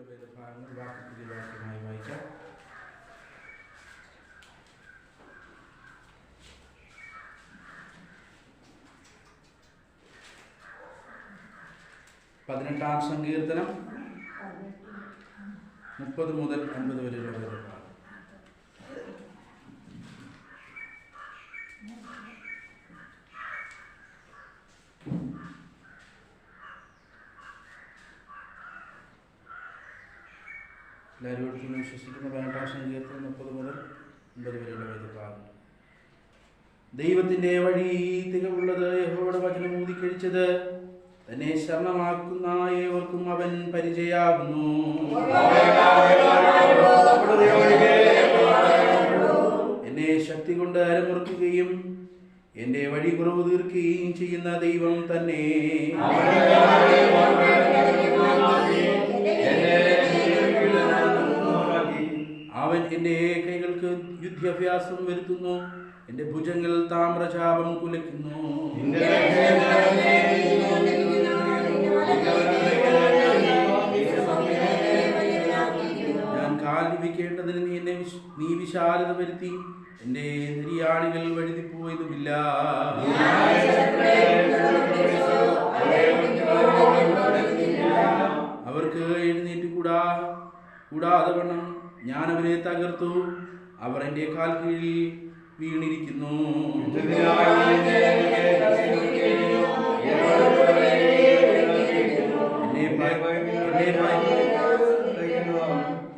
വരെയുള്ള വേദഭാഗങ്ങൾ വാക്യത്തിൽ വാക്യമായി വായിക്കാം. പതിനെട്ടാം സങ്കീർത്തനം 30 മുതൽ 50 വരെയുള്ള വേദഭാഗം. എല്ലാവരും എടുത്തുനിന്ന് വിശ്വസിക്കുന്ന 18-ാം സങ്കീർത്തനം 30 മുതൽ 50 വരെയുള്ള വേദഭാഗം. ദൈവത്തിന്റെ വഴി തികവുള്ളത്, യഹോവയുടെ വചനം ഊതിക്കഴിച്ചത്, തന്നെ ശരണമാക്കുന്ന ഏവർക്കും അവൻ പരിചയാകുന്നു. എന്നെ ശക്തി കൊണ്ട് അരമുറുക്കുകയും എന്റെ വഴി കുറവ് തീർക്കുകയും ചെയ്യുന്ന ദൈവം തന്നെ. അവൻ എന്റെ കൈകൾക്ക് യുദ്ധാഭ്യാസം വരുത്തുന്നു, എന്റെ ഭുജങ്ങൾ താമ്രചാപം കുലയ്ക്കുന്നു. ഞാൻ കാൽ ലഭിക്കേണ്ടതിന് നീ വിശാലത വരുത്തി, എന്റെ നിര്യാണികൾ വഴുതിപ്പോയതുമില്ല. അവർക്ക് എഴുന്നേറ്റ് കൂടാതെ വണ്ണം ഞാൻ അവരെ തകർത്തു. അവർ എന്റെ കാൽ കീഴിൽ വീണിരിക്കുന്നു.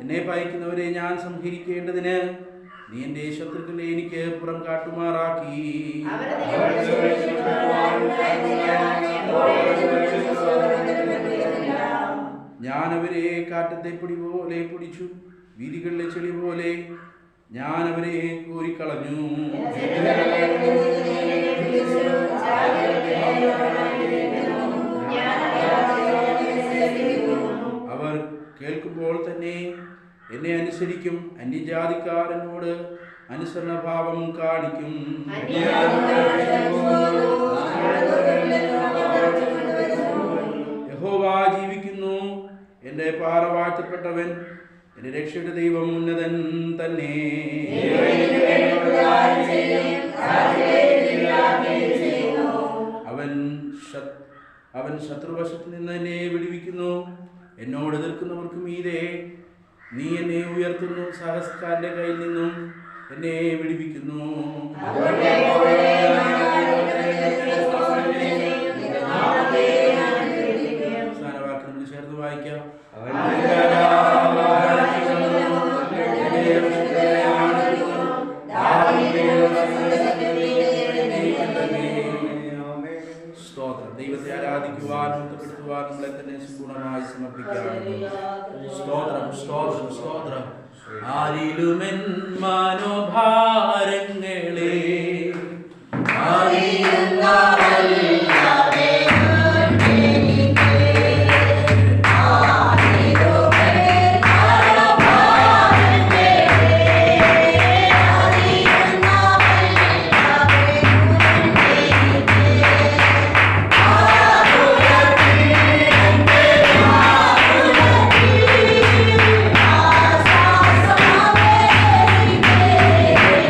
എന്നെ ഭയക്കുന്നവരെ ഞാൻ സംഹരിക്കേണ്ടതിന് നീ എന്റെ ശത്രുക്കളെ എനിക്ക് പുറം കാട്ടുമാറാക്കി. ഞാൻ അവരെ കാറ്റത്തെ പൊടി പോലെ പൊടിച്ചു, വീതികളിലെ ചെളി പോലെ ഞാൻ അവരെ കോരിക്കളഞ്ഞു. അവർ കേൾക്കുമ്പോൾ തന്നെ എന്നെ അനുസരിക്കും. അന്യജാതിക്കാർ എന്നോട് അനുസരണഭാവം കാണിക്കും. യഹോവ ജീവിക്കുന്നു, എന്റെ പാറ വാഴ്ത്തപ്പെട്ടവൻ, എന്റെ രക്ഷയുടെ ദൈവം ഉന്നതൻ തന്നെ. അവൻ ശത്രുവശത്ത് നിന്ന് എന്നെ വിടുവിക്കുന്നു. എന്നോട് എതിർക്കുന്നവർക്ക് മീതെ നീ എന്നെ ഉയർത്തുന്നു. സഹസ്രക്കാരന്റെ കയ്യിൽ നിന്നും എന്നെ വിടുവിക്കുന്നു. സ്ഥാനവാക്യം നമ്മൾ ചേർന്ന് വായിക്കാം. സ്തോത്രം. ദൈവത്തെ ആരാധിക്കുവാനും ബന്ധപ്പെടുത്തുവാനും നമ്മളെ തന്നെ സമ്പൂർണ്ണമായി സമർപ്പിക്കാം. സ്തോത്രം, സ്തോത്രം, സ്തോത്രം. ആരിലുമെൻ മനോഭാരങ്ങളെ Yeah.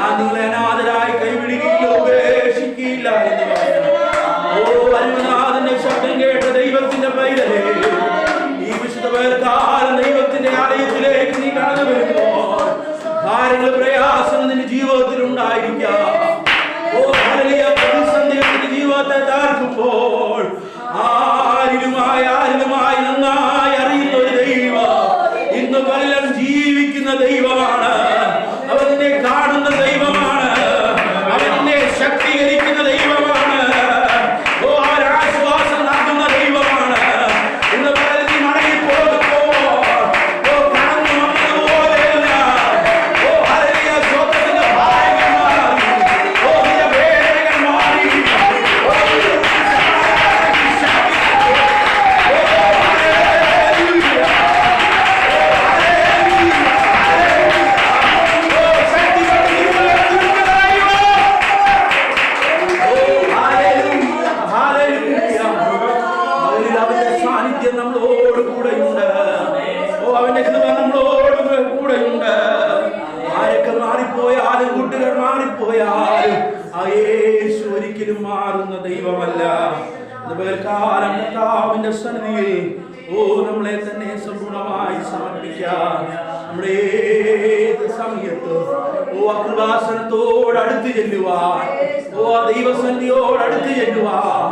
ഞാൻ നിങ്ങളെ അനാഥരായി കൈവിടുകയില്ല, ഉപേക്ഷിക്കില്ല എന്ന് പറഞ്ഞു. ഓ അരുമനാഥന്റെ ശബ്ദം കേട്ട ദൈവത്തിന്റെ പൈതലേ, ഈ വിശുദ്ധ വേൽക്കാലം ദൈവത്തിന്റെ ആലയത്തിലേക്ക് നീ കടന്നു വരുമ്പോ കാര്യങ്ങൾ പ്രയാസങ്ങൾ നിന്റെ ജീവിതത്തിൽ ഉണ്ടായിരിക്കാം. ഓ വലിയ പ്രതിസന്ധികൾ നിന്റെ ജീവിതത്തെ തകർക്കുമ്പോൾ ആരിലുമായി നന്നായി അറിയുന്ന ഒരു ദൈവം ഇന്ന് പലരും ജീവിക്കുന്ന ദൈവമാണ്. അവനെ കാണുന്ന ദൈവമാണ്, അവനെ ശക്തീകരിക്കുന്ന ദൈവമാണ്. ഓ ആശ്വാസം നൽകുന്ന ദൈവമാണ്. ഇന്ന് പലരും മടങ്ങി പോകുമ്പോ ഓ കടന്നു വന്നതുപോലെയല്ല. ഓ ഹല്ലേലൂയ, സ്വന്തത്തിന്റെ ഭാരങ്ങൾ മാറി, ഓ നിന്റെ വേദനകൾ മാറി, ഓ നമ്മളോട് കൂടെയുണ്ട്. ഓ അവന്റെ കൃപ നമ്മളോട് കൂടെയുണ്ട്. ആരൊക്കെ മാറിപ്പോയാലും കൂട്ടുകാർ മാറിപ്പോയാലും ആ യേശു ഒരിക്കലും മാറുന്ന ദൈവമല്ല. കാലം കർത്താവിന്റെ സന്നിധിയിൽ ഓ നമ്മളെ തന്നെ സമ്പൂർണമായി സമർപ്പിക്കാം. നമ്മുടെ ഏത് സമയത്ത് ഓ ആ കൃപാസനത്തോട് അടുത്ത് ചെല്ലുവാൻ, ഓ ആ ദൈവസന്നിധിയോട് അടുത്ത് ചെല്ലുവാൻ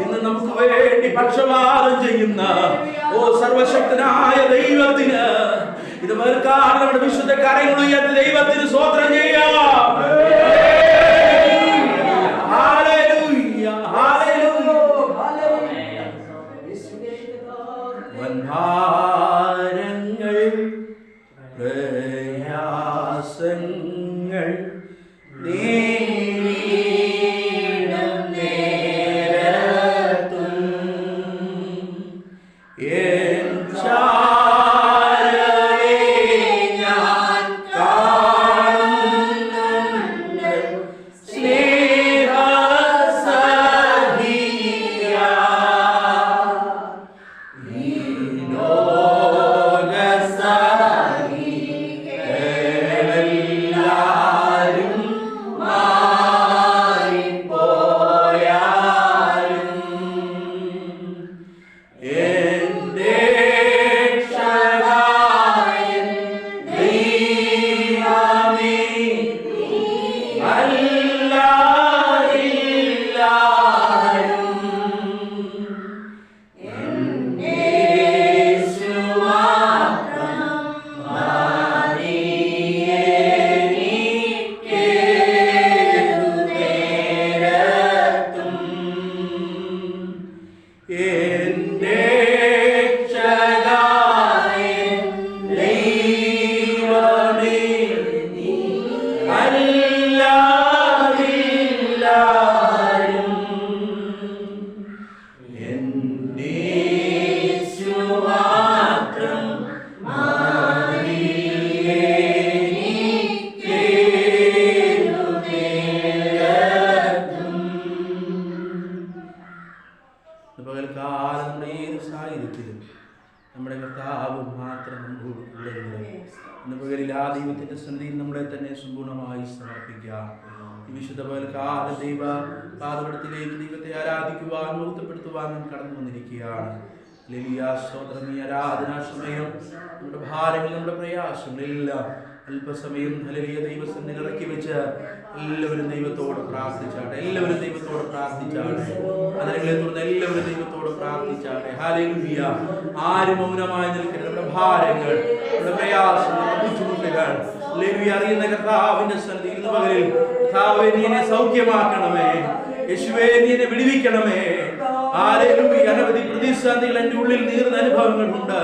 ഇന്ന് നമുക്ക് വേണ്ടി പക്ഷപാതം ചെയ്യുന്ന ഓ സർവശക്തനായ ദൈവത്തിന് ഇത് മേൽക്കാലം നമ്മുടെ വിശുദ്ധ കരങ്ങൾ ഉയർത്തി ദൈവത്തിന് സ്തോത്രം ചെയ്യാം. Hallelujah, hallelujah. വൻഭാരങ്ങൾ പ്രയാസങ്ങൾ നമ്മുടെ കർത്താവ് മാത്രം നമ്മളോട് കൂടെയുണ്ട്. ഇന്ന് പകലിൽ ആ ദൈവത്തിന്റെ സന്നിധിയിൽ നമ്മളെ തന്നെ സമ്പൂർണ്ണമായി സമർപ്പിക്കാം. ഈ വിശുദ്ധ പകൽക്കാല ദൈവ പാദപീഠത്തിലേക്ക് ദൈവത്തെ ആരാധിക്കുവാൻ മഹത്വപ്പെടുത്തുവാൻ നാം കടന്നു വന്നിരിക്കുകയാണ്. ഹല്ലേലൂയ, സ്തോത്രം. ഈ ആരാധനാ സമയം നമ്മുടെ ഭാരങ്ങൾ, നമ്മുടെ പ്രയാസങ്ങളെല്ലാം അല്പസമയം ഹല്ലേലൂയ ദൈവസന്നിധിയിൽ ഇറക്കി വെച്ച് എല്ലാവരും ദൈവത്തോട് പ്രാർത്ഥിച്ചാട്ടെ. എല്ലാവരും ദൈവത്തോട് പ്രാർത്ഥിച്ചാട്ടെ. അതിനെ തുടർന്ന് എല്ലാവരും ദൈവത്തോട് പ്രാർത്ഥിച്ചാട്ടെ. ഹല്ലേലൂയ. ആരും മൗനമായി നിൽക്കരുത്. നമ്മുടെ ഭാരങ്ങൾ, നമ്മുടെ പ്രയാസങ്ങൾ, നമ്മുടെ ബുദ്ധിമുട്ടുകൾ ഹല്ലേലൂയ അറിയുന്ന കർത്താവിന്റെ സന്നിധിയിൽ ഇന്ന് പകലിൽ കർത്താവേ നീ എന്നെ സൗഖ്യമാക്കണമേ, യേശുവേ നീ എന്നെ വിടുവിക്കണമേ. ഹല്ലേലൂയ. അനവധി പ്രതിസന്ധികൾ എൻ്റെ ഉള്ളിൽ നീർന്ന അനുഭവങ്ങളുണ്ട്.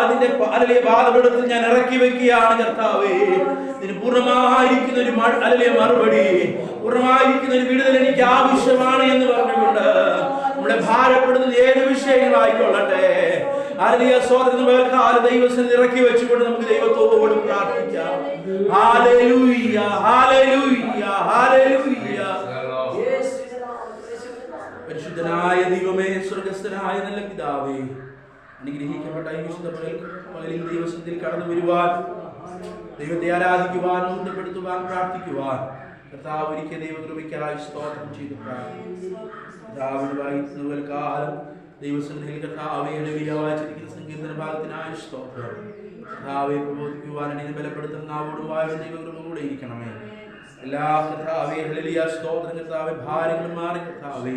നിന്റെ പാദപീഠത്തിൽ ഞാൻ ഇറക്കി വെക്കുകയാണ് കർത്താവേ. ഇതിന് പൂർണ്ണമായിരിക്കുന്ന ഒരു മറുപടി, പൂർണ്ണമായിരിക്കുന്ന ഒരു വിടുതൽ എനിക്ക് ആവശ്യമാണ് എന്ന് പറഞ്ഞുകൊണ്ട് നമ്മളെ ഭാരപ്പെടുന്ന ഏത് വിഷയങ്ങളായിക്കൊള്ളട്ടെ ഹല്ലേലൂയ സോദരൻ ദൈവസന്നിധിയിൽ ഇറക്കി വെച്ചുകൊണ്ട് നമുക്ക് ദൈവത്തോട് പ്രാർത്ഥിക്കാം. Hallelujah, hallelujah, hallelujah. പരിശുദ്ധനായ ദൈവമേ, സ്വർഗ്ഗസ്ഥനായ നല്ല പിതാവേ, അനുഗ്രഹിക്കപ്പെട്ട ഈ വിശുദ്ധ പകലിൽ ദൈവസന്നിധിയിൽ കടന്നു വരുവാൻ ദൈവത്തെ ആരാധിക്കുവാൻ, ബന്ധപ്പെടുത്തുവാൻ, പ്രാർത്ഥിക്കുവാൻ കർത്താവ് ഒരിക്കൽ ദൈവകൃപയ്ക്കായി സ്തോത്രം ചെയ്ത് പ്രാർത്ഥിക്കുന്നു. കർത്താവിന് വായിക്കുന്ന കാലം ദൈവസന്നിധിയിൽ കർത്താവെ വായിച്ചിരിക്കുന്ന സങ്കീർത്തന ഭാഗത്തിനായി സ്തോത്രം. കർത്താവെ പ്രബോധിക്കുവാൻ എന്നെ ബലപ്പെടുത്തുന്ന നാവോടും വായോടും ദൈവകൃപ കൂടെ ഇരിക്കണമേ. എല്ലാ കർത്താവെ ഹല്ലേലൂയ സ്തോത്രം. കർത്താവെ ഭാരങ്ങളും മാറി കർത്താവെ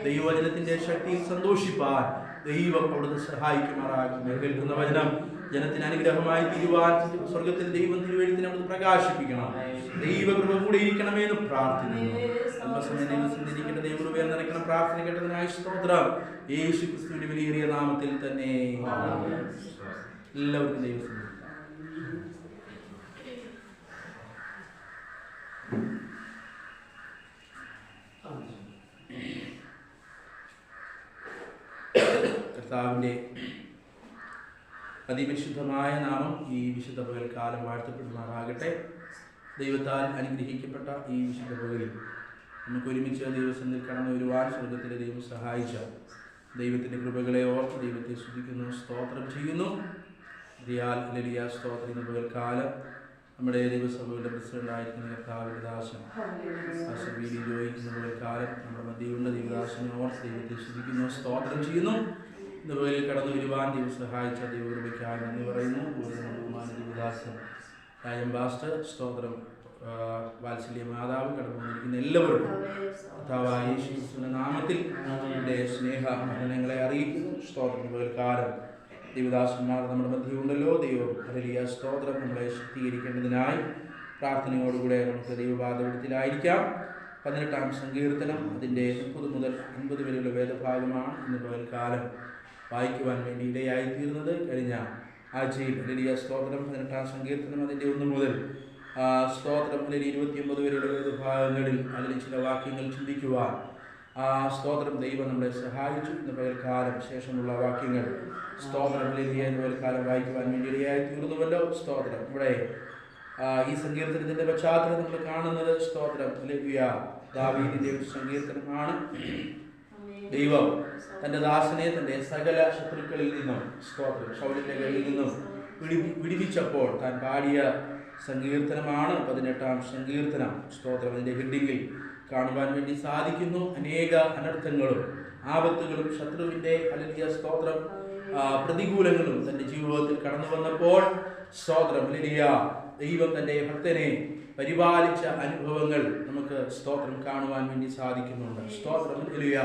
ദൈവവചനത്തിന്റെ ശക്തിയിൽ സന്തോഷിപ്പാൻ ദൈവം അവിടുന്ന് സഹായിക്കുമാറാകുന്നു. കേൾക്കുന്ന വചനം ജനത്തിന് അനുഗ്രഹമായി തീരുവാൻ സ്വർഗത്തിൽ ദൈവം തിരുവെഴുത്തിനെ അവിടുന്ന് പ്രകാശിപ്പിക്കണം. ദൈവകൃപ കൂടെ ഇരിക്കണമേ എന്ന് പ്രാർത്ഥിക്കുന്നു. അല്പസമയം ദൈവസന്നിധിക്കേണ്ട ദൈവകൃപ നിറയ്ക്കണം. പ്രാർത്ഥന കേട്ടതിനായി സ്തോത്രം. യേശു ക്രിസ്തുവിന്റെ വിലയേറിയ നാമത്തിൽ തന്നെ എല്ലാവർക്കും ദൈവസന്നിധി. കർത്താവിൻ്റെ അതിപരിശുദ്ധമായ നാമം ഈ വിശുദ്ധ പകൽക്കാലം വാഴ്ത്തപ്പെടുമാറാകട്ടെ. ദൈവത്താൽ അനുഗ്രഹിക്കപ്പെട്ട ഈ വിശുദ്ധ പകലിൽ നമുക്ക് ഒരുമിച്ച് ദൈവസന്നിധിയിൽ കടന്നു വരുവാൻ സ്വർഗത്തിലെ ദൈവം സഹായിച്ച ദൈവത്തിൻ്റെ കൃപകളെ ഓർത്ത് ദൈവത്തെ സ്തുതിക്കുന്നു, സ്തോത്രം ചെയ്യുന്നു. റിയാൽ ഹല്ലേലൂയ സ്തോത്രം. ഇന്ന് പകൽക്കാലം നമ്മുടെ ദൈവസഭയുടെ പ്രസിഡന്റായിരിക്കുന്ന കർത്താവിൻ്റെ ദാസൻ ബി ജോയി ഇന്ന് പകൽക്കാലം നമ്മുടെ മധ്യയുള്ള ദൈവദാസനെ ഓർത്ത് ദൈവത്തെ സ്തുതിക്കുന്നു, സ്തോത്രം ചെയ്യുന്നു. ഇന്ന് പകലിൽ കടന്നു വരുവാൻ ദൈവം സഹായിച്ച ദൈവകൃപയ്ക്കായി നന്ദി പറയുന്നു. ബഹുമാന ദൈവദാസൻ രാജൻ പാസ്റ്റർ സ്തോത്രം, വാത്സല്യ മാതാവ് കടന്നു വന്നിരിക്കുന്ന എല്ലാവർക്കും കർത്താവായ യേശു ക്രിസ്തുവിന്റെ നാമത്തിൽ എൻ്റെ സ്നേഹ വന്ദനങ്ങളെ അറിയിക്കുന്നു. സ്തോത്രം. പകൽക്കാലം ദൈവദാസന്മാർ നമ്മുടെ മധ്യമുണ്ടല്ലോ. ദൈവം ഹല്ലേലൂയ സ്തോത്രം. നമ്മളെ ശക്തീകരിക്കേണ്ടതിനായി പ്രാർത്ഥനയോടുകൂടെ നമുക്ക് ദൈവപാദപീഠത്തിലായിരിക്കാം. 18-ാം സങ്കീർത്തനം അതിൻ്റെ 30 മുതൽ 50 വരെയുള്ള വേദഭാഗമാണ് ഇന്ന് പകൽക്കാലം വായിക്കുവാൻ വേണ്ടി ഇടയായിത്തീർന്നത്. കഴിഞ്ഞ ആഴ്ചയിൽ ഹല്ലേലൂയ സ്തോത്രം 18-ാം സങ്കീർത്തനം അതിൻ്റെ 1 മുതൽ സ്തോത്രം ഹല്ലേലൂയ 29 വരെയുള്ള വേദഭാഗങ്ങളിൽ അതിൽ ചില വാക്യങ്ങൾ ചിന്തിക്കുവാൻ സ്തോത്രം ദൈവം നമ്മളെ സഹായിച്ചു. ഇന്ന് പകൽക്കാലം ശേഷമുള്ള വാക്യങ്ങൾ സ്തോത്രം ഹല്ലേലൂയ പകൽക്കാലം വായിക്കുവാൻ വേണ്ടി ഇടയായിത്തീർന്നുവല്ലോ. സ്തോത്രം. ഇവിടെ ഈ സങ്കീർത്തനത്തിന്റെ പശ്ചാത്തലം നമ്മൾ കാണുന്നത് സ്തോത്രം ഹല്ലേലൂയ ദാവീദിന്റെ ഒരു സങ്കീർത്തനമാണ്. ദൈവം തന്റെ ദാസനെ തന്റെ സകല ശത്രുക്കളിൽ നിന്നും സ്തോത്രം ശൗലിന്റെ കയ്യിൽ നിന്നും വിടുവിച്ചപ്പോൾ താൻ പാടിയ സങ്കീർത്തനമാണ് 18-ാം സങ്കീർത്തനം. സ്തോത്രം. അതിന്റെ ഹെഡിങ്ങിൽ കാണുവാൻ വേണ്ടി സാധിക്കുന്നു. അനേക അനർത്ഥങ്ങളും ആപത്തുകളും ശത്രുവിന്റെ ഹല്ലേലൂയ സ്തോത്രം പ്രതികൂലങ്ങളും തന്റെ ജീവിതത്തിൽ കടന്നു വന്നപ്പോൾ സ്തോത്രം ഹല്ലേലൂയ ദൈവം തന്റെ ഭക്തനെ പരിപാലിച്ച അനുഭവങ്ങൾ നമുക്ക് സ്തോത്രം കാണുവാൻ വേണ്ടി സാധിക്കുന്നുണ്ട്. സ്തോത്രം ഹല്ലേലൂയ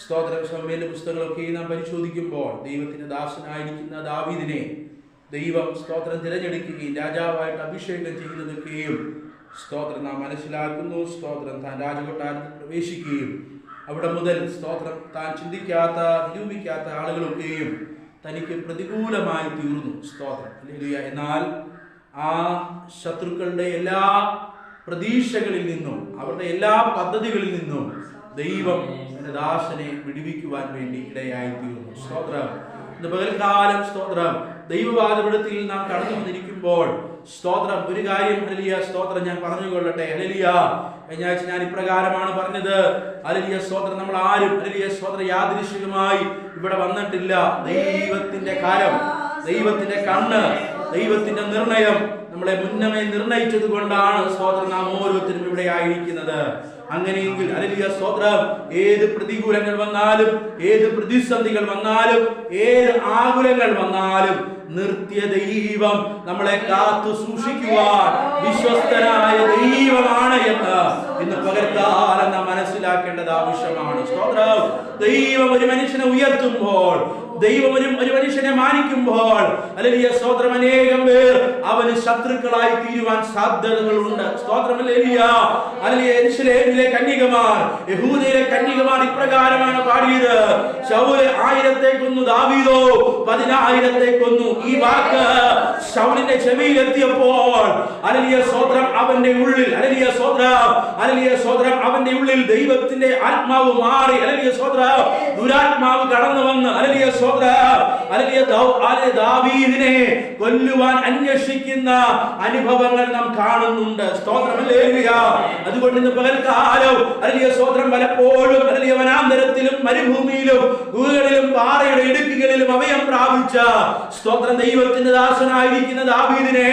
സ്തോത്രം. ശമൂവേലിന്റെ പുസ്തകങ്ങളൊക്കെ നാം പരിശോധിക്കുമ്പോൾ ദൈവത്തിന്റെ ദാസനായിരിക്കുന്ന ദാവീദിനെ ദൈവം സ്തോത്രം തിരഞ്ഞെടുക്കുകയും രാജാവായിട്ട് അഭിഷേകം ചെയ്യുന്നതൊക്കെയും സ്തോത്രം നാം മനസ്സിലാക്കുന്നു. സ്തോത്രം. താൻ രാജകൊട്ടാരത്തിൽ പ്രവേശിക്കുകയും അവിടെ മുതൽ സ്തോത്രം താൻ ചിന്തിക്കാത്ത നിരൂപിക്കാത്ത ആളുകളൊക്കെയും തനിക്ക് പ്രതികൂലമായി തീർന്നു. സ്തോത്രം ഹല്ലേലൂയ. എന്നാൽ ആ ശത്രുക്കളുടെ എല്ലാ പ്രതീക്ഷകളിൽ നിന്നും അവരുടെ എല്ലാ പദ്ധതികളിൽ നിന്നും ദൈവം തന്റെ ദാസനെ വിടുവിക്കുവാൻ വേണ്ടി ഇടയായി തീർന്നു. സ്തോത്രം. ഇന്ന് പകൽക്കാലം സ്തോത്രം ദൈവപാദപീഠത്തിൽ നാം കടന്നു വന്നിരിക്കുമ്പോൾ സ്തോത്രം ഒരു കാര്യം ഹല്ലേലൂയ സ്തോത്രം ഞാൻ പറഞ്ഞുകൊള്ളട്ടെ. ഹല്ലേലൂയ കഴിഞ്ഞ ആഴ്ച ഞാൻ ഇപ്രകാരമാണ് പറഞ്ഞത്. ഹല്ലേലൂയ സ്തോത്രം. നമ്മൾ ആരും ഹല്ലേലൂയ സ്തോത്രം യാദൃശ്ചികമായി ഇവിടെ വന്നിട്ടില്ല. ദൈവത്തിന്റെ കാലം, ദൈവത്തിന്റെ കണ്ണ്, ദൈവത്തിന്റെ നിർണയം നമ്മളെ മുന്നമേ നിർണയിച്ചത് കൊണ്ടാണ് സ്തോത്രം നാം ഓരോരുത്തരും ഇവിടെ ആയിരിക്കുന്നത്. അങ്ങനെയെങ്കിൽ ഹല്ലേലൂയ സ്തോത്രം ഏത് പ്രതികൂലങ്ങൾ വന്നാലും, ഏത് പ്രതിസന്ധികൾ വന്നാലും, ഏത് ആകുലങ്ങൾ വന്നാലും നിർത്തിയ ദൈവം നമ്മളെ കാത്തു സൂക്ഷിക്കുവാൻ വിശ്വസ്തനായ ദൈവമാണ് എന്ന് ഇന്ന് പകൽക്കാലം നാം മനസ്സിലാക്കേണ്ടത് ആവശ്യമാണ്. സ്തോത്രം. ദൈവം ഒരു മനുഷ്യനെ ഉയർത്തുമ്പോൾ, ദൈവം ഒരു മനുഷ്യനെ മാനിക്കുമ്പോൾ ഹല്ലേലൂയ സ്തോത്രം അനേകം പേർ അവന് ശത്രുക്കളായി തീരുവാൻ സാധ്യതകളുണ്ട്. സ്തോത്രം. ഹല്ലേലൂയ. ഹല്ലേലൂയ. യെരൂശലേമിലെ കന്യകമാർ, യഹൂദയിലെ കന്യകമാർ ഇപ്രകാരമാണ് പാടിയത്. ശൗല് 1000 കൊന്നു, ദാവീദോ 10,000 കൊന്നു. ഈ വാക്ക് ശൗലിന്റെ ചെവിയിൽ എത്തിയപ്പോൾ ഹല്ലേലൂയ സ്തോത്രം അവന്റെ ഉള്ളിൽ ഹല്ലേലൂയ സ്തോത്രം ഹല്ലേലൂയ സ്തോത്രം അവന്റെ ഉള്ളിൽ ദൈവത്തിന്റെ ആത്മാവ് മാറി ഹല്ലേലൂയ സ്തോത്രം ദുരാത്മാവ് കടന്നു വന്ന് ഹല്ലേലൂയ സ്തോത്രം ഹല്ലേലൂയ ദാവീദിനെ കൊല്ലുവാൻ അന്വേഷിക്കുന്ന അനുഭവങ്ങൾ നാം കാണുന്നുണ്ട്. സ്തോത്രം ഹല്ലേലൂയ. അതുകൊണ്ട് ഇന്ന് പകൽക്കാലം ഹല്ലേലൂയ സ്തോത്രം പലപ്പോഴും ഹല്ലേലൂയ വനാന്തരത്തിലും മരുഭൂമിയിലും ഗുഹകളിലും പാറയുടെ ഇടുക്കുകളിലും അഭയം പ്രാപിച്ച സ്തോത്രം ദൈവത്തിന്റെ ദാസനായിരിക്കുന്ന ദാവീദിനെ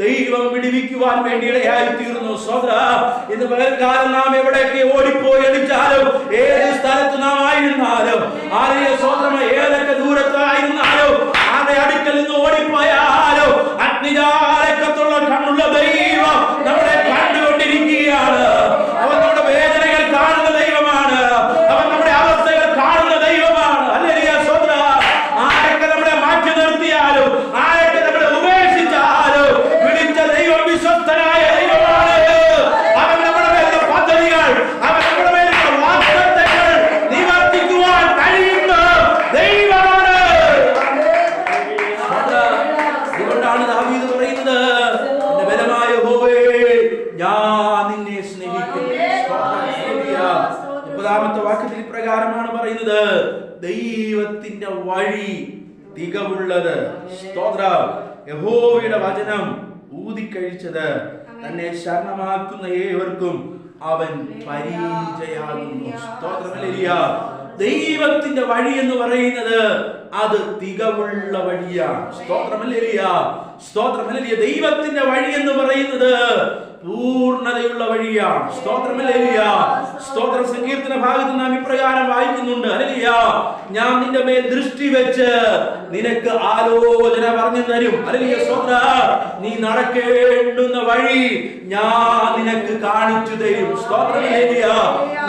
ദൈവം വിടുവിക്കുവാൻ വേണ്ടി ഇടയായി തീർന്നു. സ്തോത്രം ഇന്ന് പകൽക്കാലം നാം എവിടെയൊക്കെ ഓടിപ്പോയി അടിച്ചാലും ഏത് സ്ഥലത്ത് നാം ആയിരുന്നാലും ആരെയ സ്തോത്രം ഏതൊക്കെ ദൂരത്തായിരുന്നാലും ആരുടെ അടുക്കൽ നിന്ന് ഓടിപ്പോയാലോ അഗ്നിജാലക്കത്തുള്ള കണ്ണുള്ള ദൈവം നമ്മളെ കണ്ടുകൊണ്ടിരിക്കുകയാണ്. അവൻ നമ്മുടെ വേദനകൾ കാണുന്ന ദൈവമാണ്. അവൻ നമ്മുടെ അവസ്ഥകൾ കാണുന്ന ദൈവമാണ്. ഹല്ലേലൂയ സ്തോത്രം. ആരൊക്കെ നമ്മളെ മാറ്റി നിർത്തിയാലും ആരൊക്കെ നമ്മളെ ഉപേക്ഷിച്ചാലും വിളിച്ച ദൈവം വിശ്വസ്തനായ ദൈവമാണ്. അവൻ നമ്മുടെ മേലുള്ള പദ്ധതികൾ അവൻ നമ്മുടെ മേലുള്ള വാഗ്ദത്തങ്ങൾ നിവർത്തിക്കുവാൻ കഴിയുന്ന ദൈവമാണ്. അതുകൊണ്ടാണ് ദാവീദ് പറയുന്നത്, എന്റെ ബലമായ യഹോവേ ഞാൻ നിന്നെ സ്നേഹിക്കുന്നു. 30ാമത്തെ വാക്യത്തിൽ ഇപ്രകാരമാണ് പറയുന്നത്, ദൈവത്തിന്റെ വഴി തികവുള്ളത്. സ്തോത്രം. യഹോവയുടെ വചനം ഊതിക്കഴിച്ചത് തന്നെ ശരണമാക്കുന്ന ഏവർക്കും അവൻ പരിചയാകുന്നു. സ്തോത്രം. ഹല്ലേലൂയ. ദൈവത്തിന്റെ വഴി എന്ന് പറയുന്നത് അത് തികവുള്ള വഴിയാണ്. സ്തോത്രം. ഹല്ലേലൂയ. സ്തോത്രം. ഹല്ലേലൂയ. ദൈവത്തിന്റെ വഴി എന്ന് പറയുന്നത് പൂർണ്ണതയുള്ള വഴിയാണ്. സ്തോത്രം. ഹല്ലേലൂയ. സ്തോത്രം. സങ്കീർത്തന ഭാഗത്ത് നാം ഇപ്രകാരം വായിക്കുന്നുണ്ട്, ഹല്ലേലൂയ, ഞാൻ നിന്റെ മേൽ ദൃഷ്ടി വെച്ച് നിനക്ക് ആലോചന പറഞ്ഞു തരും. ഹല്ലേലൂയ. സ്തോത്രം. നീ നടക്കേണ്ടുന്ന വഴി ഞാൻ നിനക്ക് കാണിച്ചു തരും. സ്തോത്രം. ഹല്ലേലൂയ.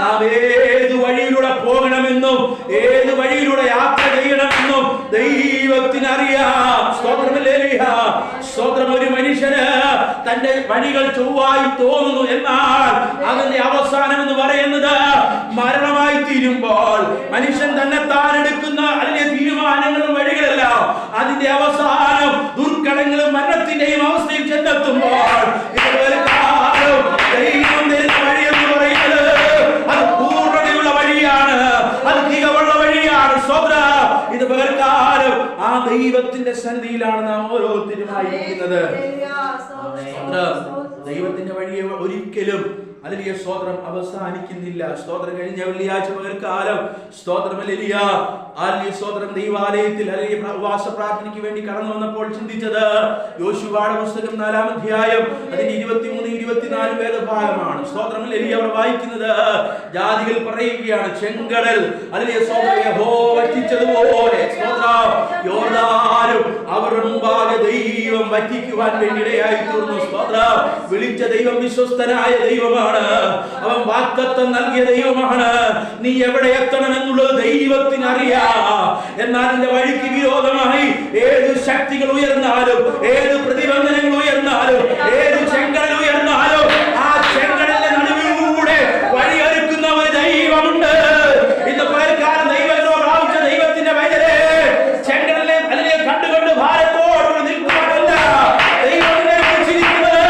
നാം ഏത് വഴിയിലൂടെ പോകണമെന്നും ഏത് വഴിയിലൂടെ യാത്ര ചെയ്യണമെന്നും ദൈവത്തിന് അറിയാം. സ്തോത്രം. ഹല്ലേലൂയ. സ്തോത്രം. ഒരു മനുഷ്യന് തന്റെ വഴികൾ ചൊവ്വായി തോന്നുന്നു, എന്നാൽ അതിന്റെ അവസാനം എന്ന് പറയുന്നത് മരണമായി തീരുമ്പോൾ മനുഷ്യൻ തന്നെ താൻ എടുക്കുന്ന അല്ലെങ്കിൽ തീരുമാനങ്ങളും വഴികളല്ല, അതിന്റെ അവസാനം ദുർഘടങ്ങളും മരണത്തിന്റെയും അവസ്ഥയിൽ ചെന്നെത്തുമ്പോൾ ദൈവം തരുന്ന വഴി എന്ന് പറയുന്നത് അത് പൂർണ്ണതയുള്ള വഴിയാണ്, അത് തികവുള്ള വഴിയാണ്. സ്തോത്രം. ഇത് പകൽക്കാലം ആ ദൈവത്തിന്റെ സന്നിധിയിലാണ് നാം ഓരോരുത്തരുമായിരിക്കുന്നത്. ദൈവത്തിന്റെ വഴിയെ ഒരിക്കലും ഹല്ലേലൂയ സ്തോത്രം അവസാനിക്കുന്നില്ല. സ്തോത്രം. കഴിഞ്ഞ വെള്ളിയാഴ്ച പകൽക്കാലം സ്തോത്രം ഹല്ലേലൂയ ഹല്ലേലൂയ സ്തോത്രം ദൈവാലയത്തിൽ ഹല്ലേലൂയ ഉപവാസ പ്രാർത്ഥനയ്ക്ക് വേണ്ടി കടന്നു വന്നപ്പോൾ ചിന്തിച്ചത് യോശുവയുടെ പുസ്തകം 4-ാം അധ്യായം അതിന്റെ 23-24 വേദഭാഗമാണ്. സ്തോത്രം. ഹല്ലേലൂയ. അവർ വായിക്കുന്നത്, ജാതികൾ പറയുകയാണ്, ചെങ്കടൽ ഹല്ലേലൂയ സ്തോത്രം യഹോവ വറ്റിച്ചതുപോലെ സ്തോത്രം യോർദാനും അവരുടെ മുമ്പാകെ ദൈവം വറ്റിക്കുവാൻ വേണ്ടി ഇടയായി തീർന്നു. സ്തോത്രം. വിളിച്ച ദൈവം വിശ്വസ്തനായ ദൈവമാണ്. അവൻ വാഗ്ദത്തം നൽകിയ ദൈവമാണ്. നീ എവിടെ എത്തണം എന്നുള്ളത് ദൈവത്തിന് അറിയാം. എന്നാൽ നിന്റെ വഴിക്ക് വിരോധമായി ഏത് ശക്തികൾ ഉയർന്നാലും ഏത് പ്രതിബന്ധനങ്ങൾ ഉയർന്നാലും ഏത് ചെങ്കടൽ ഉയർന്നാലും ആ ചെങ്കടലിന്റെ നടുവിലൂടെ വഴിയൊരുക്കുന്ന ഒരു ദൈവമുണ്ട്. ഇന്ന് പകൽക്കാലം ദൈവത്തിനോ പ്രാപിച്ച ദൈവത്തിന്റെ വൈദ്യരെ ചെങ്കടലിനെ അല്ലെങ്കിൽ കണ്ടുകൊണ്ട് ഭാരത്തോട് നിൽക്കുവാനല്ല ദൈവത്തിനെ കുറിച്ചിരിക്കുന്നത്.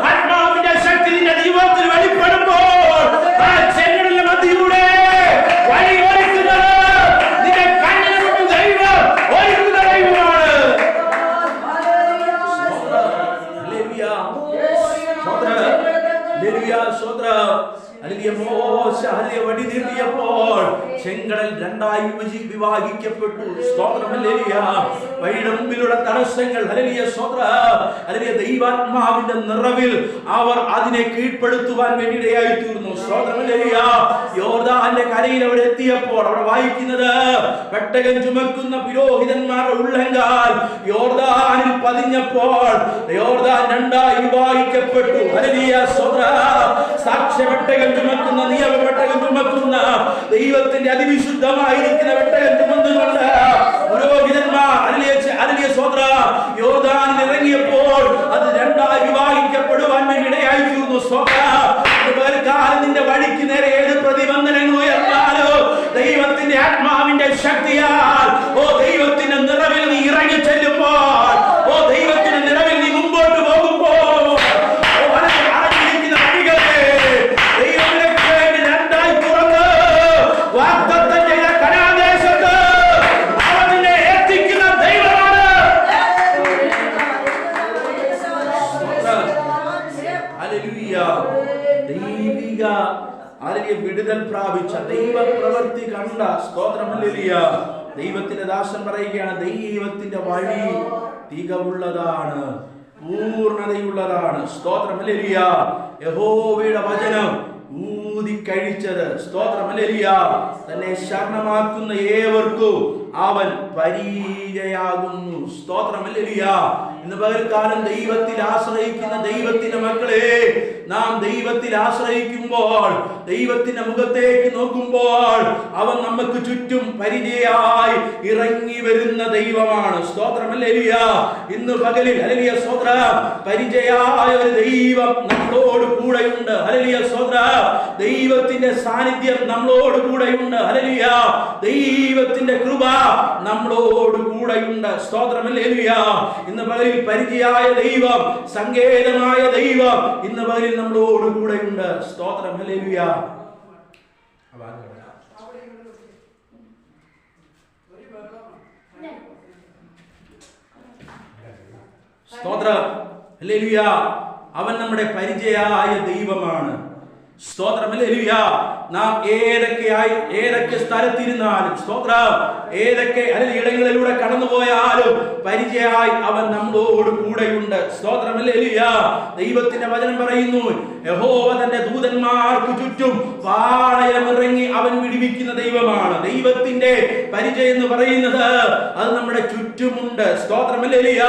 ആത്മാവിന്റെ ശക്തി നിന്റെ ദൈവത്തിൽ വെളിപ്പെടുമ്പോൾ ആ ചെങ്കടലിന്റെ മധ്യയിലൂടെ വഴി ഒരുക്കുന്നത് നിന്റെ കണ്ണിന് മുന്നിൽ ദൈവം ഒരുക്കുന്ന ദൈവമാണ്. വടി നീട്ടിയപ്പോൾ ചെങ്കടൽ രണ്ടായി വിഭാഗിക്കപ്പെട്ടു. സ്തോത്രം. ഹല്ലേലൂയ. വഴിയുടെ മുമ്പിലുള്ള തടസ്സങ്ങൾ ഹല്ലേലൂയ സ്തോത്രം ഹല്ലേലൂയ ദൈവാത്മാവിന്റെ നിറവിൽ അവർ അതിനെ കീഴ്പ്പെടുത്തുവാൻ വേണ്ടി ഇടയായി തീർന്നു. സ്തോത്രം. ഹല്ലേലൂയ. യോർദാന്റെ കരയിൽ അവർ എത്തിയപ്പോൾ അവിടെ വായിക്കുന്നത്, പെട്ടകം ചുമക്കുന്ന പുരോഹിതന്മാരുടെ ഉള്ളങ്കാൽ യോർദാനിൽ പതിഞ്ഞപ്പോൾ യോർദാൻ രണ്ടായി വിഭാഗിക്കപ്പെട്ടു. ഹല്ലേലൂയ സ്തോത്രം. സാക്ഷ്യപ്പെട്ടകം ചുമക്കുന്ന നിയമപ്പെട്ടകം ചുമക്കുന്ന ദൈവത്തിന്റെ അതിവിശുദ്ധമായിരിക്കുന്ന പെട്ടകം ചുമന്നുകൊണ്ട് പുരോഹിതന്മാർ ഹല്ലേലൂയ സ്തോത്രം യോർദാനിൽ ഇറങ്ങിയപ്പോൾ അത് രണ്ടായി വിഭാഗിക്കപ്പെടുവാൻ വേണ്ടി ഇടയായി തീർന്നു. സ്തോത്രം. നിന്റെ വഴിക്ക് നേരെ ഏത് പ്രതിബന്ധനങ്ങൾ ഉയർന്നാലോ ദൈവത്തിന്റെ ആത്മാവിന്റെ ശക്തിയാൽ ദൈവത്തിന്റെ നിറവിൽ നീ ഇറങ്ങി ചെല്ലുമ്പോൾ ദൈവത്തിന്റെ നിറവിൽ നീ മുമ്പോട്ട് പോകുമ്പോൾ ദൈവത്തിലേക്ക് വേണ്ടി രണ്ടായി തുറന്ന് വാഗ്ദത്തം ചെയ്ത കനാൻ ദൈവിക വിടുതൽ പ്രാപിച്ച ദൈവപ്രവൃത്തി കണ്ട സ്തോത്രം ഹല്ലേലൂയ. ദൈവത്തിന്റെ ദാസൻ പറയുകയാണ്, ദൈവത്തിന്റെ വഴി തികവുള്ളതാണ്, പൂർണ്ണതയുള്ളതാണ്. സ്തോത്രം ഹല്ലേലൂയ. യഹോവയുടെ വചനം ഊതിക്കഴിച്ചത് സ്തോത്രം ഹല്ലേലൂയ. തന്നെ ശരണമാക്കുന്ന ഏവർക്കും അവൻ പരിചയാകുന്നു. സ്തോത്രം ഹല്ലേലൂയ. ഇന്ന് പകൽക്കാലം ദൈവത്തിൽ ആശ്രയിക്കുന്ന ദൈവത്തിന്റെ മക്കളെ, നാം ദൈവത്തിൽ ആശ്രയിക്കുമ്പോൾ, ദൈവത്തിന്റെ മുഖത്തേക്ക് നോക്കുമ്പോൾ അവൻ നമുക്ക് ചുറ്റും പരിചയായി ഇറങ്ങി വരുന്ന ദൈവമാണ്. സ്തോത്രം ഹല്ലേലൂയ. ഇന്ന് പകലിൽ ഹല്ലേലൂയ സ്തോത്രം, പരിചയായ ഒരു ദൈവം നമ്മളോട് കൂടെയുണ്ട്. ഹല്ലേലൂയ സ്തോത്രം. ദൈവത്തിന്റെ സാന്നിധ്യം നമ്മളോട് കൂടെയുണ്ട്. ഹല്ലേലൂയ. ദൈവത്തിന്റെ കൃപ നമ്മളോട് കൂടെയുണ്ട്. സ്തോത്രം ഹല്ലേലൂയ. ഇന്ന് പകലിൽ പരിചയായ ദൈവം, സങ്കേതമായ ദൈവം ഇന്ന് പകലിൽ നമ്മളോട് കൂടെയുണ്ട്. സ്തോത്രം ഹല്ലേലൂയ. സ്തോത്രം ഹല്ലേലൂയ. അവൻ നമ്മുടെ പരിചയായ ദൈവമാണ്. സ്തോത്രം ഹല്ലേലൂയ. നാം ഏതൊക്കെ സ്ഥലത്തിരുന്നാലും, സ്തോത്രം, ഏതൊക്കെ ഇടങ്ങളിലൂടെ കടന്നുപോയാലും പരിചയമായി അവൻ നമ്മളോട് കൂടെയുണ്ട്. സ്തോത്രം ഹല്ലേലൂയ. ദൈവത്തിന്റെ വചനം പറയുന്നു, യഹോവ തന്റെ ദൂതന്മാർക്ക് ചുറ്റും പാളയമിറങ്ങി അവൻ വിടുവിക്കുന്ന ദൈവമാണ്. ദൈവത്തിന്റെ പരിചയം എന്ന് പറയുന്നത് അത് നമ്മുടെ ചുറ്റുമുണ്ട്. സ്തോത്രം ഹല്ലേലൂയ.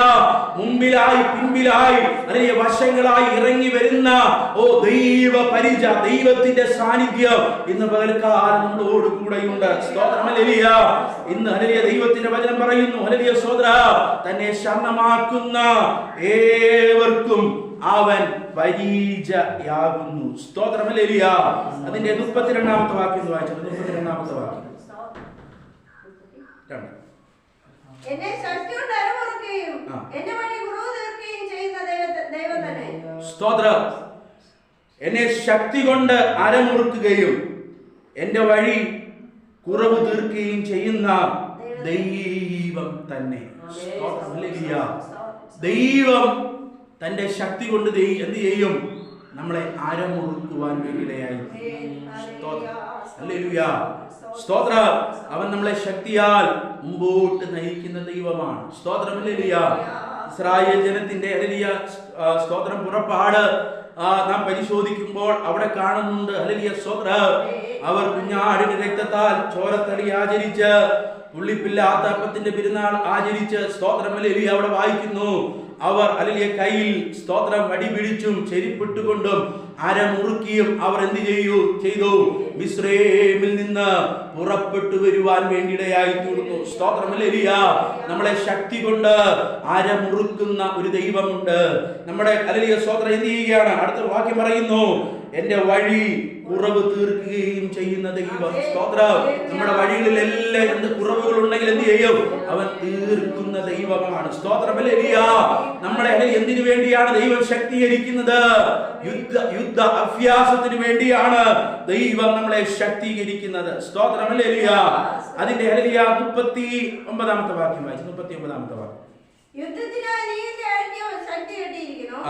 മുമ്പിലായി, പിൻപിലായി, അല്ലെങ്കിൽ വശങ്ങളായി ഇറങ്ങി വരുന്ന ദൈവ പരിചയ, ദൈവത്തിന്റെ സാന്നിധ്യം ഇന്ന് പകൽക്കാലം നമ്മളോട് കൂടെയുണ്ട്. സ്തോത്രം ഹല്ലേലൂയ. ഇന്ന് ഹല്ലേലൂയ ദൈവത്തിന്റെ വചനം പറയുന്നു, ഹല്ലേലൂയ സ്തോത്രം, തന്നെ ശരണമാക്കുന്ന ഏവർക്കും അവൻ പരിചയാകുന്നു. സ്തോത്രം ഹല്ലേലൂയ. അതിന്റെ 32ാമത്തെ വാക്യം വായിച്ചത്. 32ാമത്തെ വാക്യം. എന്നെ ശക്തി കൊണ്ട് അരമുറുക്കുകയും എന്റെ വഴി കുറവ് തീർക്കുകയും ചെയ്യുന്ന ദൈവം തന്നെ. സ്തോത്രം. എന്നെ ശക്തി കൊണ്ട് അരമുറുക്കുകയും എന്റെ വഴി കുറവ് തീർക്കുകയും ചെയ്യുന്ന ദൈവം തന്നെ. സ്തോത്രം ഹല്ലേലൂയ. ദൈവം തന്റെ ശക്തി കൊണ്ട് എന്ത് ചെയ്യും? നമ്മളെ അരമുറുക്കുവാൻ വേണ്ടിയിടയായി. ഹല്ലേലൂയ. സ്തോത്രം. അവൻ നമ്മളെ ശക്തിയാൽ മുമ്പോട്ട് നയിക്കുന്ന ദൈവമാണ്. സ്തോത്രം ഹല്ലേലൂയ. ഇസ്രായേൽ ജനത്തിന്റെ ഹല്ലേലൂയ സ്തോത്രം പുറപ്പാട് നാം പരിശോധിക്കുമ്പോൾ അവിടെ കാണുന്നുണ്ട്. ഹല്ലേലൂയ സ്തോത്രം. അവർ കുഞ്ഞാടിന്റെ രക്തത്താൽ ചോരത്തടി ആചരിച്ച്, പുള്ളിപ്പില്ലാത്ത അപ്പത്തിന്റെ പെരുന്നാൾ ആചരിച്ച്, സ്തോത്രം ഹല്ലേലൂയ അവിടെ വായിക്കുന്നു, അവർ ഹല്ലേലൂയ കയ്യിൽ സ്തോത്രം വടി പിടിച്ചും ചെരിപ്പിട്ടുകൊണ്ടും അരമുറുക്കിയും അവർ എന്ത് ചെയ്തു? മിസ്രയീമിൽ നിന്ന് പുറപ്പെട്ടു വരുവാൻ വേണ്ടിയിടയായി തീർന്നു. സ്തോത്രം ഹല്ലേലൂയ. നമ്മളെ ശക്തി കൊണ്ട് അരമുറുക്കുന്ന ഒരു ദൈവമുണ്ട്. നമ്മുടെ ഹല്ലേലൂയ സ്തോത്രം എന്ത് ചെയ്യുകയാണ്? അടുത്ത വാക്യം പറയുന്നു, എന്റെ വഴി കുറവ് തീർക്കുകയും ചെയ്യുന്ന ദൈവം. സ്തോത്രം. നമ്മുടെ വഴികളിലെല്ലാം എന്ത് കുറവുകൾ ഉണ്ടെങ്കിൽ എന്ത് ചെയ്യും? അവൻ തീർക്കുന്ന ദൈവമാണ്. സ്തോത്രം ഹല്ലേലൂയ. നമ്മളെ എന്തിനു വേണ്ടിയാണ് ദൈവം ശക്തീകരിക്കുന്നത്? യുദ്ധ അഭ്യാസത്തിന് വേണ്ടിയാണ് ദൈവം നമ്മളെ ശക്തീകരിക്കുന്നത്. സ്തോത്രം ഹല്ലേലൂയ. അതിന്റെ ഹല്ലേലൂയ 39ാമത്തെ വാക്യം വായിച്ചു. 39ാമത്തെ വാക്യം. യുദ്ധത്തിനായി നീ എന്റെ അരയ്ക്ക് ശക്തി കെട്ടിയിരിക്കുന്നു,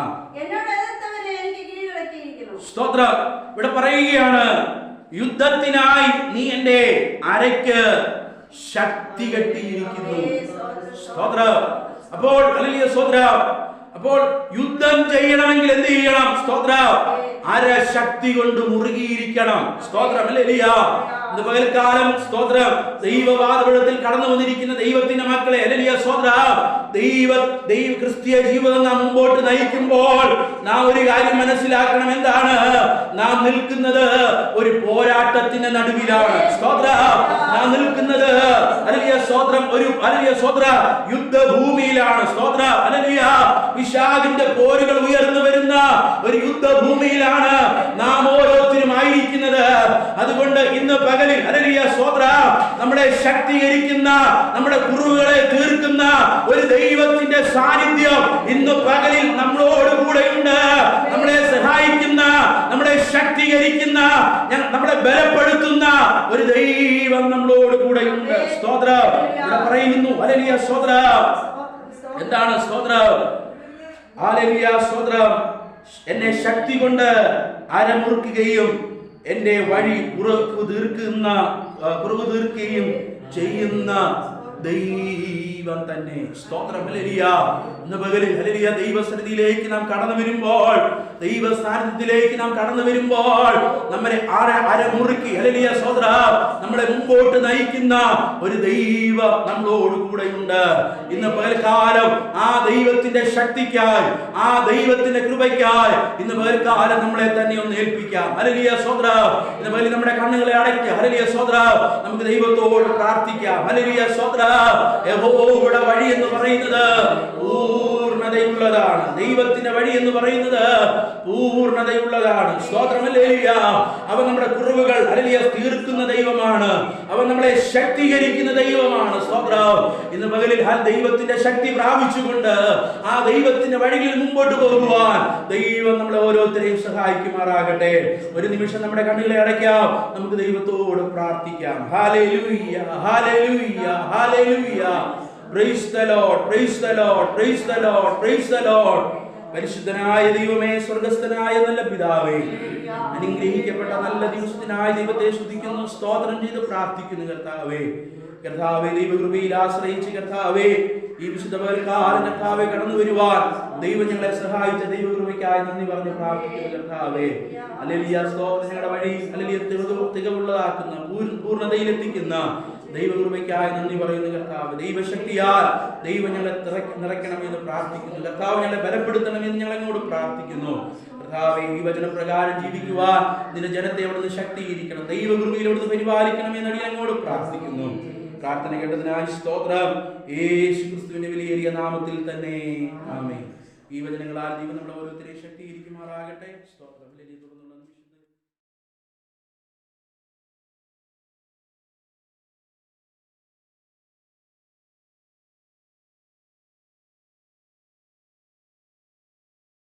എന്നോട് എതിർത്തവരെ എനിക്ക് കീഴ്വഴക്കിയിരിക്കുന്നു. സ്തോത്രം. ഇവിടെ പറയുകയാണ്, യുദ്ധത്തിനായി നീ എന്റെ അരയ്ക്ക് ശക്തി കെട്ടിയിരിക്കുന്നു. സ്തോത്രം. അപ്പോൾ ഹല്ലേലൂയ സ്തോത്രം. അപ്പോൾ യുദ്ധം ചെയ്യണമെങ്കിൽ എന്ത് ചെയ്യണം? സ്തോത്രം. അര ശക്തി കൊണ്ട് മുറുകിയിരിക്കണം. സ്തോത്രം ഹല്ലേലൂയ. ഇന്ന് പകൽക്കാലം സ്തോത്രം ദൈവവാദപീഠത്തിൽ കടന്നു വന്നിരിക്കുന്ന ദൈവത്തിന്റെ മക്കളെ, ഹല്ലേലൂയ സ്തോത്രം, ദൈവ ക്രിസ്തീയ ജീവിതം നാം മുമ്പോട്ട് നയിക്കുമ്പോൾ നാം ഒരു കാര്യം മനസ്സിലാക്കണം. എന്താണ്? നാം നിൽക്കുന്നത് ഒരു പോരാട്ടത്തിന്റെ നടുവിലാണ്. സ്തോത്രം. നാം നിൽക്കുന്നത് ഹല്ലേലൂയ സ്തോത്രം ഒരു ഹല്ലേലൂയ സ്തോത്രം യുദ്ധഭൂമിയിലാണ്. സ്തോത്രം ഹല്ലേലൂയ. പിശാചിന്റെ പോരുകൾ ഉയർന്നു വരുന്ന ഒരു യുദ്ധഭൂമിയിലാണ് നാം ഓരോരുത്തരും ആയിരിക്കുന്നത്. അതുകൊണ്ട് ഇന്ന് പകലിൽ ഹല്ലേലൂയ സ്തോത്രം നമ്മളെ ശക്തീകരിക്കുന്ന, നമ്മുടെ കുറവുകളെ തീർക്കുന്ന ഒരു ദൈവത്തിന്റെ സാന്നിധ്യം ഇന്ന് പകലിൽ നമ്മളോട് കൂടെയുണ്ട്. നമ്മളെ സഹായിക്കുന്ന, നമ്മളെ ശക്തീകരിക്കുന്ന, നമ്മളെ ബലപ്പെടുത്തുന്ന ഒരു ദൈവം നമ്മളോട് കൂടെയുണ്ട്. സ്തോത്രം. ഇവിടെ പറയുന്നു ഹല്ലേലൂയ സ്തോത്രം. എന്താണ് സ്തോത്രം? ഹല്ലേലൂയ സ്തോത്രം. എന്നെ ശക്തി കൊണ്ട് അരമുറുക്കുകയും എന്റെ വഴി കുറവ് തീർക്കുകയും ചെയ്യുന്ന ദൈവം തന്നെ. സ്തോത്രം. ഹല്ലേലൂയ. ഇന്ന് പകലിൽ ഹല്ലേലൂയ ദൈവസന്നിധിയിലേക്ക് നാം കടന്നു വരുമ്പോൾ, ദൈവ സാന്നിധ്യത്തിലേക്ക് നാം കടന്നു വരുമ്പോൾ നമ്മളെ അരമുറുക്കി ഹല്ലേലൂയ സ്തോത്രം നമ്മളെ മുമ്പോട്ട് നയിക്കുന്ന ഒരു ദൈവം നമ്മളോട് കൂടെയുണ്ട്. ഇന്ന് പകൽക്കാലം ആ ദൈവത്തിന്റെ ശക്തിക്കായി, ആ ദൈവത്തിന്റെ കൃപയ്ക്കായി ഇന്ന് പകൽക്കാലം നമ്മളെ തന്നെ ഒന്ന് ഏൽപ്പിക്കാം. ഹല്ലേലൂയ സ്തോത്രം. ഇന്ന് പകൽ നമ്മുടെ കണ്ണുകളെ അടയ്ക്കുക. ഹല്ലേലൂയ സ്തോത്രം. നമുക്ക് ദൈവത്തോട് പ്രാർത്ഥിക്കാം. ഹല്ലേലൂയ സ്തോത്രം. യഹോവയുടെ വഴി എന്ന് പറയുന്നത് പൂർണ്ണതയുള്ളതാണ്. ദൈവത്തിന്റെ വഴി എന്ന് പറയുന്നത് പൂർണ്ണതയുള്ളതാണ്. സ്തോത്രം. ഹല്ലേലൂയ. അവൻ നമ്മുടെ കുറവുകൾ ഹല്ലേലൂയ തീർക്കുന്ന ദൈവമാണ്. അവൻ നമ്മളെ ശക്തീകരിക്കുന്ന ദൈവമാണ്. സ്തോത്രം. ഇന്ന് പകലിൽ ദൈവത്തിന്റെ ശക്തി പ്രാപിച്ചുകൊണ്ട് ആ ദൈവത്തിന്റെ വഴിയിൽ മുമ്പോട്ട് പോകുവാൻ ദൈവം നമ്മളെ ഓരോരുത്തരെയും സഹായിക്കുമാറാകട്ടെ. ഒരു നിമിഷം നമ്മുടെ കണ്ണുകളെ അടയ്ക്കാം. നമുക്ക് ദൈവത്തോട് പ്രാർത്ഥിക്കാം. Hallelujah, hallelujah, hallelujah. Praise the Lord, praise the Lord, praise the Lord, praise the Lord. പരിശുദ്ധനായ ദൈവമേ, സ്വർഗ്ഗസ്ഥനായ നല്ല പിതാവേ, അനുഗ്രഹിക്കപ്പെട്ട നല്ല ദിവസത്തിനായി ദൈവത്തെ സ്തുതിക്കുന്നു, സ്തോത്രം ചെയ്ത് പ്രാർത്ഥിക്കുന്നു. കർത്താവേ, കർത്താവേ, ദൈവകൃപയിൽ ആശ്രയിച്ച് കർത്താവേ ഈ വിശുദ്ധ പകൽക്കാലം കർത്താവേ കടന്നു വരുവാൻ ദൈവം ഞങ്ങളെ സഹായിച്ച ദൈവകൃപയ്ക്കായി നന്ദി പറഞ്ഞ് പ്രാർത്ഥിക്കുന്നു. കർത്താവേ, ഹല്ലേലൂയ സ്തോത്രം. ഞങ്ങളുടെ വഴി ഹല്ലേലൂയ തികവുള്ളതാക്കുന്ന, പൂർണ്ണതയിലെത്തിക്കുന്ന ദൈവകൃപയ്ക്കായി നന്ദി പറയുന്നു. കർത്താവ്, ദൈവശക്തിയാൽ ദൈവം ഞങ്ങളെ നിറയ്ക്കണമെന്ന് പ്രാർത്ഥിക്കുന്നു. കർത്താവ്, ഞങ്ങളെ ബലപ്പെടുത്തണമെന്ന് ഞങ്ങളെങ്ങോട് പ്രാർത്ഥിക്കുന്നു. കർത്താവേ, ഈ വചനപ്രകാരം ജീവിക്കുവാൻ നിന്റെ ജനത്തെ അവിടുന്ന് ശക്തീകരിക്കണം, ദൈവകൃപയിൽ അവിടുന്ന് പരിപാലിക്കണമെന്ന് ഞങ്ങളോട് പ്രാർത്ഥിക്കുന്നു. പ്രാർത്ഥന കേട്ടതിനായി സ്തോത്രം. യേശുക്രിസ്തുവിന്റെ വിലയേറിയ നാമത്തിൽ തന്നെ ആമേൻ. ഈ വചനങ്ങളാൽ ദൈവം നമ്മളെ ഓരോരുത്തരെയും ശക്തീകരിക്കുമാറാകട്ടെ. സ്തോത്രം.